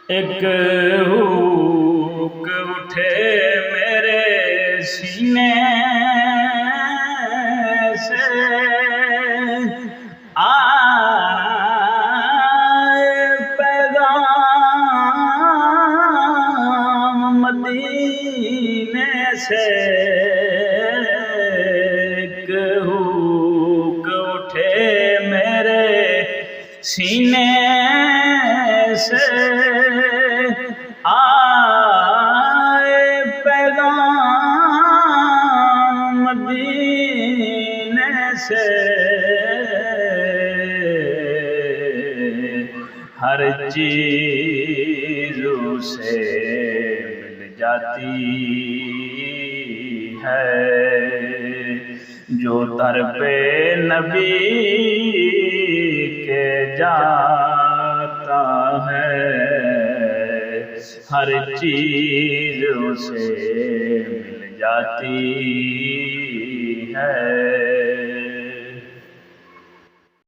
ایک ہوک اٹھے میرے سینے سے، آئے پیغام مدینے سے، ایک ہوک اٹھے میرے سینے سے، آئے پیغام مدینے سے، ہر چیز اسے مل جاتی ہے جو در پہ نبی کے جاتا ہے، ہر چیز اسے مل جاتی ہے۔